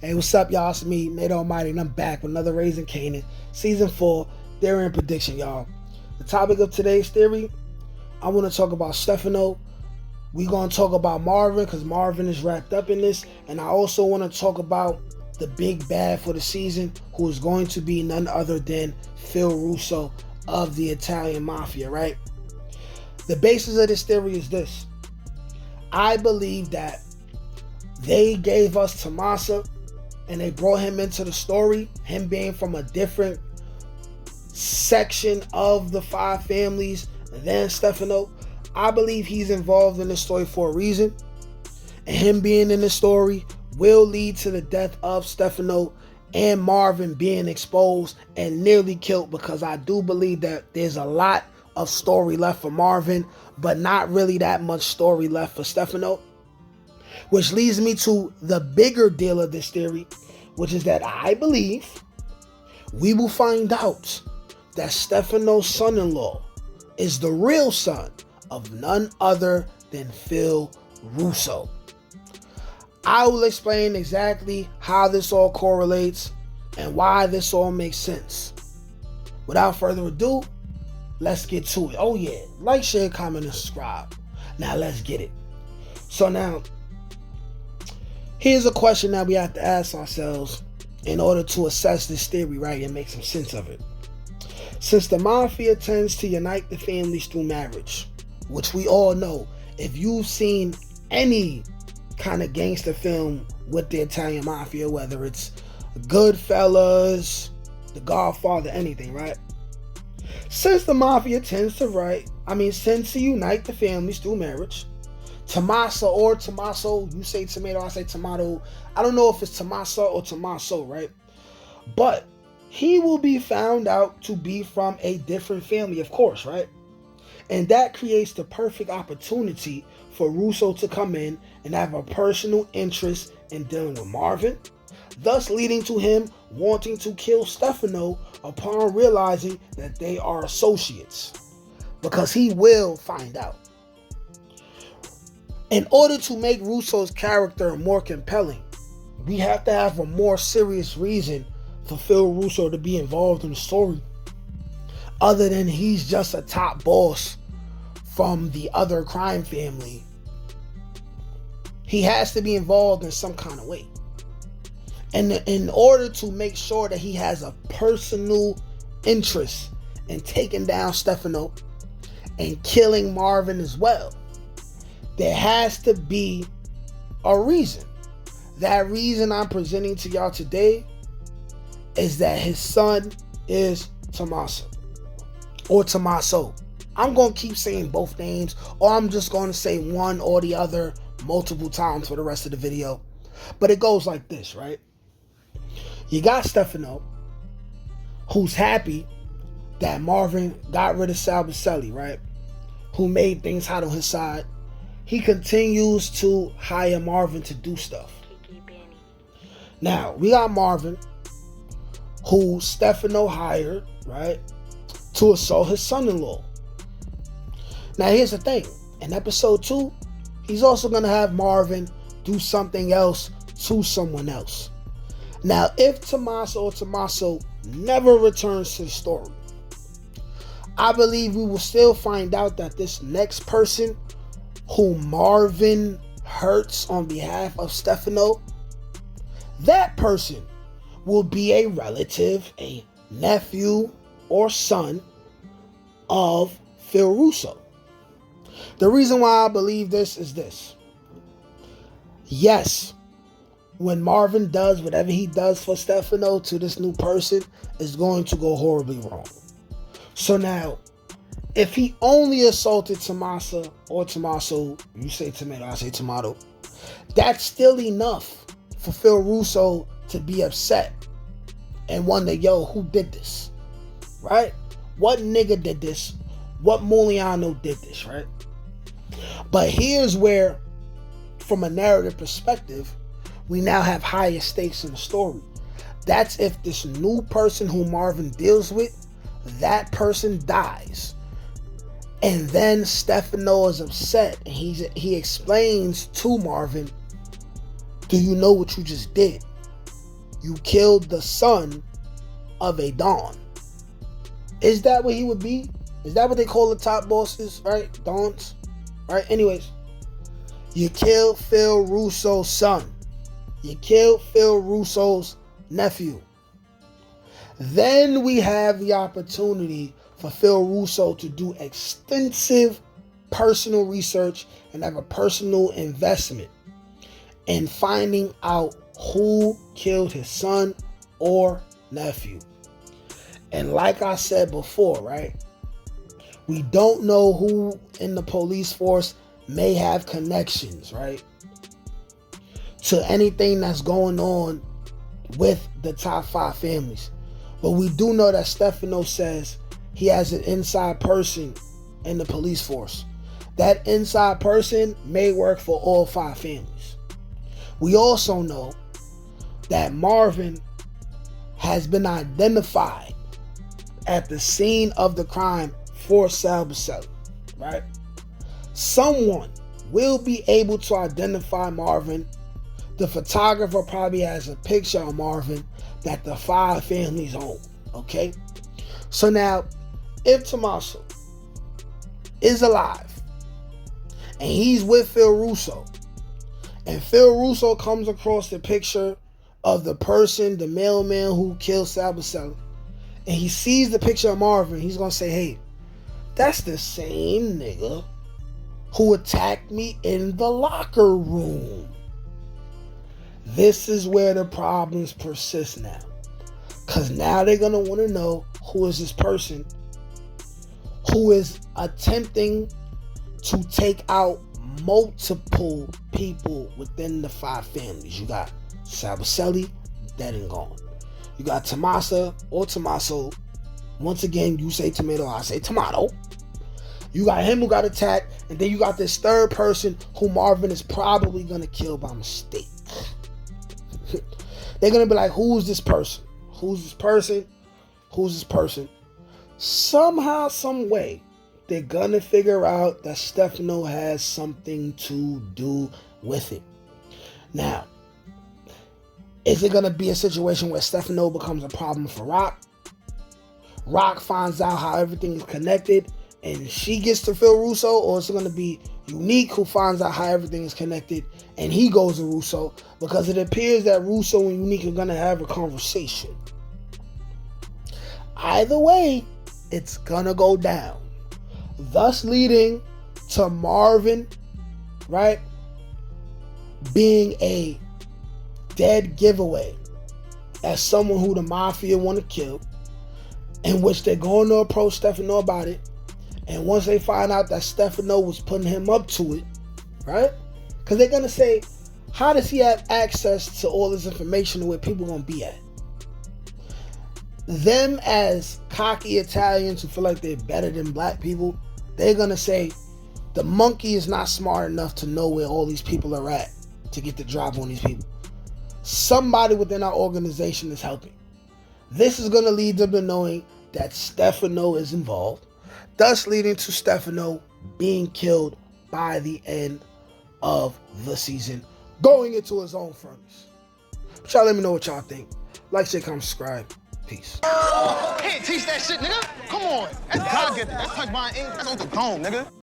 Hey, what's up, y'all? It's me, Nate Almighty, and I'm back with another Raising Kanan, Season 4, Theory and Prediction, y'all. The topic of today's theory, I want to talk about Stefano. We're going to talk about Marvin, because Marvin is wrapped up in this, and I also want to talk about the big bad for the season, who is going to be none other than Phil Russo of the Italian Mafia, right? The basis of this theory is this. I believe that they gave us Tomasso, and they brought him into the story, him being from a different section of the five families than Stefano. I believe he's involved in the story for a reason, and him being in the story will lead to the death of Stefano and Marvin being exposed and nearly killed, because I do believe that there's a lot of story left for Marvin, but not really that much story left for Stefano. Which leads me to the bigger deal of this theory, which is that I believe we will find out that Stefano's son-in-law is the real son of none other than Phil Russo. I will explain exactly how this all correlates and why this all makes sense. Without further ado, let's get to it. Oh yeah, like, share, comment, and subscribe. Now let's get it. So now, here's a question that we have to ask ourselves in order to assess this theory, right, and make some sense of it. Since the Mafia tends to unite the families through marriage, which we all know, if you've seen any kind of gangster film with the Italian Mafia, whether it's Goodfellas, The Godfather, anything, right? Since the Mafia tends to unite the families through marriage, Tomasso or Tomasso, you say tomato, I say tomato. I don't know if it's Tomasso or Tomasso, right? But he will be found out to be from a different family, of course, right? And that creates the perfect opportunity for Russo to come in and have a personal interest in dealing with Marvin, thus leading to him wanting to kill Stefano upon realizing that they are associates, because he will find out. In order to make Russo's character more compelling, we have to have a more serious reason for Phil Russo to be involved in the story, other than he's just a top boss from the other crime family. He has to be involved in some kind of way. And in order to make sure that he has a personal interest in taking down Stefano and killing Marvin as well, there has to be a reason. That reason I'm presenting to y'all today is that his son is Tomasso or Tomasso. I'm going to keep saying both names, or I'm just going to say one or the other multiple times for the rest of the video. But it goes like this, right? You got Stefano, who's happy that Marvin got rid of Salvacelli, right? Who made things hot on his side. He continues to hire Marvin to do stuff. Now, we got Marvin, who Stefano hired, right, to assault his son-in-law. Now, here's the thing. In episode 2, he's also going to have Marvin do something else to someone else. Now, if Tomasso or Tomasso never returns to the story, I believe we will still find out that this next person who Marvin hurts on behalf of Stefano, that person will be a relative, a nephew, or son of Phil Russo. The reason why I believe this is this. Yes, when Marvin does whatever he does for Stefano to this new person, is going to go horribly wrong. So now, if he only assaulted Tomasso or Tomasso, you say tomato, I say tomato, that's still enough for Phil Russo to be upset and wonder, yo, who did this? Right? What nigga did this? What Muliano did this, right? But here's where, from a narrative perspective, we now have higher stakes in the story. That's if this new person who Marvin deals with, that person dies. And then Stefano is upset, and he explains to Marvin, do you know what you just did? You killed the son of a Don. Is that what he would be? Is that what they call the top bosses, right? Dons, right? Anyways, you killed Phil Russo's son. You killed Phil Russo's nephew. Then we have the opportunity for Phil Russo to do extensive personal research and have a personal investment in finding out who killed his son or nephew. And like I said before, right? We don't know who in the police force may have connections, right, to anything that's going on with the top 5 families. But we do know that Stefano says he has an inside person in the police force. That inside person may work for all 5 families. We also know that Marvin has been identified at the scene of the crime for Salvacelli, right? Someone will be able to identify Marvin. The photographer probably has a picture of Marvin that the 5 families own, okay? So now, if Tomasso is alive and he's with Phil Russo, and Phil Russo comes across the picture of the person, the mailman who killed Salvacelli, and he sees the picture of Marvin, he's gonna say, hey, that's the same nigga who attacked me in the locker room. This is where the problems persist now. Because now they're going to want to know who is this person who is attempting to take out multiple people within the 5 families. You got Salvacelli, dead and gone. You got Tomasso or Tomasso. Once again, you say tomato, I say tomato. You got him who got attacked, and then you got this third person who Marvin is probably going to kill by mistake. They're going to be like, who's this person? Who's this person? Who's this person? Somehow, some way, they're going to figure out that Stefano has something to do with it. Now, is it going to be a situation where Stefano becomes a problem for Rock? Rock finds out how everything is connected and she gets to Phil Russo, or is it going to be Unique who finds out how everything is connected and he goes to Russo? Because it appears that Russo and Unique are going to have a conversation. Either way, it's going to go down. Thus leading to Marvin, right, being a dead giveaway as someone who the Mafia want to kill, in which they're going to approach Stefano about it. And once they find out that Stefano was putting him up to it, right? Because they're going to say, how does he have access to all this information and where people are going to be at? Them as cocky Italians who feel like they're better than black people, they're going to say, the monkey is not smart enough to know where all these people are at to get the drop on these people. Somebody within our organization is helping. This is going to lead them to knowing that Stefano is involved, thus leading to Stefano being killed by the end of the season, going into his own furnace. But y'all let me know what y'all think. Like, share, comment, subscribe. Peace. Can't teach that shit, nigga. Come on. That's God given. That's touched by an ink. That's on the dome, nigga.